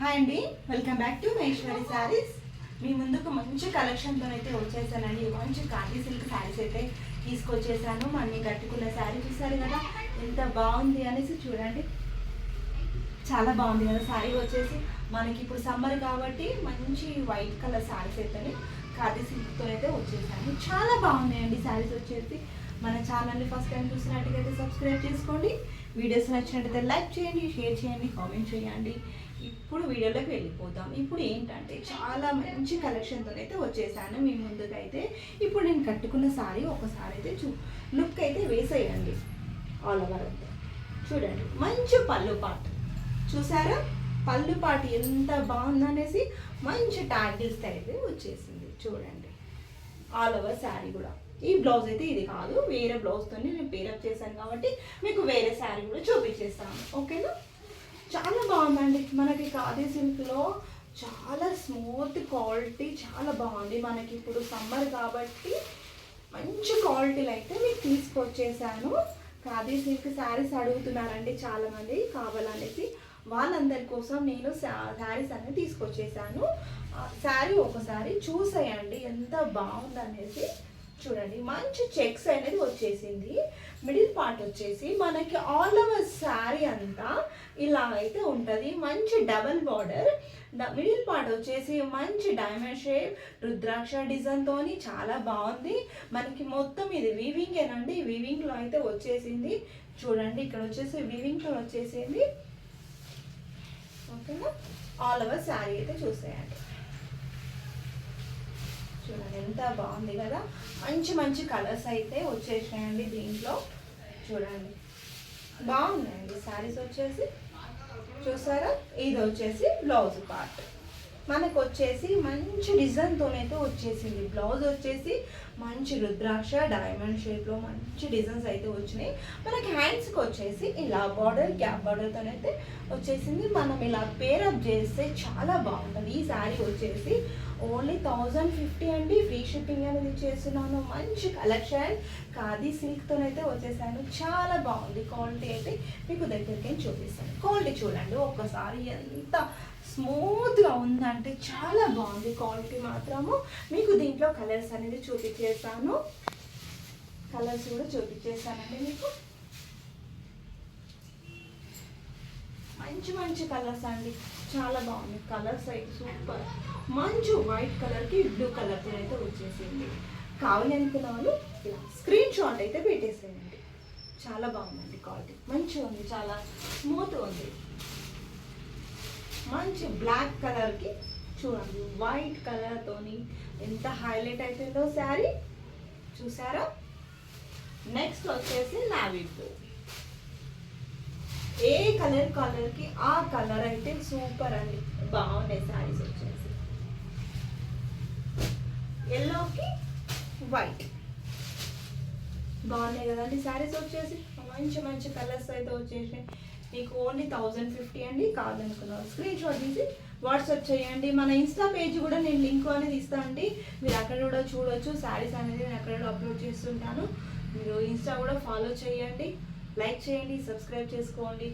Hi అండి, welcome back to Maheshwari Sarees. మీ ముందుకు మంచి కలెక్షన్తో అయితే వచ్చేసానండి. మంచి కాంతి సిల్క్ శారీస్ అయితే తీసుకొచ్చేసాను. మళ్ళీ కట్టుకున్న శారీ చూసారు కదా ఎంత బాగుంది అనేసి. చూడండి, చాలా బాగుంది కదా శారీ వచ్చేసి. మనకి ఇప్పుడు సమ్మర్ కాబట్టి మంచి వైట్ కలర్ శారీస్ అయితే కాంతి సిల్క్తో అయితే వచ్చేసాను. చాలా బాగున్నాయండి శారీస్ వచ్చేసి. మన ఛానల్ని ఫస్ట్ టైం చూసినట్టుగైతే సబ్స్క్రైబ్ చేసుకోండి. వీడియోస్ నచ్చినట్టయితే లైక్ చేయండి, షేర్ చేయండి, కామెంట్ చేయండి. ఇప్పుడు వీడియోలోకి వెళ్ళిపోతాం. ఇప్పుడు ఏంటంటే చాలా మంచి కలెక్షన్తో అయితే వచ్చేసాను మీ ముందుకైతే. ఇప్పుడు నేను కట్టుకున్న సారీ ఒకసారి అయితే లుక్ అయితే వేసేయండి. ఆల్ ఓవర్ అయితే చూడండి, మంచి పళ్ళు పాట చూసారా? పళ్ళు పాట ఎంత బాగుందనేసి మంచి ట్యాగిల్స్ అయితే వచ్చేసింది. చూడండి, ఆల్ ఓవర్ శారీ కూడా. ఈ బ్లౌజ్ అయితే ఇది కాదు, వేరే బ్లౌజ్తో నేను పేరప్ చేశాను కాబట్టి మీకు వేరే శారీ కూడా చూపించేస్తాను. ఓకేనా? చాలా బాగుందండి. మనకి ఖాదీ సిల్క్లో చాలా స్మూత్ క్వాలిటీ, చాలా బాగుంది. మనకి ఇప్పుడు సమ్మర్ కాబట్టి మంచి క్వాలిటీలు అయితే మీకు తీసుకొచ్చేసాను. ఖాదీ సిల్క్ శారీస్ అడుగుతున్నారండి చాలామంది, కావాలనేసి వాళ్ళందరి కోసం నేను శారీస్ అనేది తీసుకొచ్చేసాను. శారీ ఒకసారి చూసేయండి ఎంత బాగుందనేసి. చూడండి, మంచి చెక్స్ అనేది వచ్చేసింది. మిడిల్ పార్ట్ వచ్చేసి మనకి ఆల్ ఓవర్ శారీ అంతా ఇలా అయితే ఉంటుంది. మంచి డబల్ బార్డర్. మిడిల్ పార్ట్ వచ్చేసి మంచి డైమండ్ షేప్ రుద్రాక్ష డిజైన్తో చాలా బాగుంది. మనకి మొత్తం ఇది వీవింగేనండి. వీవింగ్లో అయితే వచ్చేసింది. చూడండి, ఇక్కడ వచ్చేసి వీవింగ్తో వచ్చేసింది. ఓకేనా? ఆల్ ఓవర్ శారీ అయితే చూసేయండి. చూడండి ఎంత బాగుంది కదా. మంచి మంచి కలర్స్ అయితే వచ్చేసాయండి దీంట్లో. చూడండి, బాగున్నాయండి శారీస్ వచ్చేసి. చూసారా? ఇది వచ్చేసి బ్లౌజ్ పార్ట్. మనకు వచ్చేసి మంచి డిజైన్తోనైతే వచ్చేసింది. బ్లౌజ్ వచ్చేసి మంచి రుద్రాక్ష డైమండ్ షేప్లో మంచి డిజైన్స్ అయితే వచ్చినాయి. మనకి హ్యాండ్స్కి వచ్చేసి ఇలా బార్డర్, గ్యాప్ బార్డర్తోనైతే వచ్చేసింది. మనం ఇలా పేరప్ చేస్తే చాలా బాగుంటుంది. ఈ శారీ వచ్చేసి ఓన్లీ 1050 అండి. ఫ్రీ షిప్పింగ్ అనేది చేస్తున్నాను. మంచి కలెక్షన్ ఖాదీ సిల్క్తోనైతే వచ్చేసాను. చాలా బాగుంది. క్వాలిటీ అయితే మీకు దగ్గరికి చూపిస్తాను. క్వాలిటీ చూడండి ఒక్కసారి, ఎంత స్మూత్గా ఉందంటే చాలా బాగుంది క్వాలిటీ మాత్రము. మీకు దీంట్లో కలర్స్ అనేది చూపించేస్తాను. కలర్స్ కూడా చూపించేస్తానండి మీకు. మంచి మంచి కలర్స్ అండి, చాలా బాగుంది. కలర్స్ అయితే సూపర్. మంచి వైట్ కలర్కి బ్లూ కలర్తో అయితే వచ్చేసింది. కావాలి అనుకున్న వాళ్ళు ఇలా స్క్రీన్ షాట్ అయితే పెట్టేసేయండి. చాలా బాగుందండి క్వాలిటీ, మంచిగా ఉంది, చాలా స్మూత్గా ఉంది. మంచి బ్లాక్ కలర్కి చూడండి వైట్ కలర్తోని ఎంత హైలైట్ అయిపోయిందో శారీ. చూసారా? నెక్స్ట్ వచ్చేసి నావీ బ్లూ. ఏ కలర్కి ఆ కలర్ అయితే సూపర్ అండి, బాగున్నాయి శారీస్ వచ్చేసి. ఎల్లోకి వైట్ బాగున్నాయి కదండి శారీస్ వచ్చేసి. మంచి మంచి కలర్స్ అయితే వచ్చేసాయి. మీకు ఓన్లీ 1050 అండి. కాదనుకున్నారు స్క్రీన్ షాట్ తీసి వాట్సాప్ చేయండి. మన ఇన్స్టా పేజ్ కూడా నేను లింక్ అనేది ఇస్తాను అండి. మీరు అక్కడ కూడా చూడొచ్చు. శారీస్ అనేది నేను అక్కడ అప్లోడ్ చేస్తుంటాను. మీరు ఇన్స్టా కూడా ఫాలో చేయండి, లైక్ చేయండి, సబ్స్క్రైబ్ చేసుకోండి.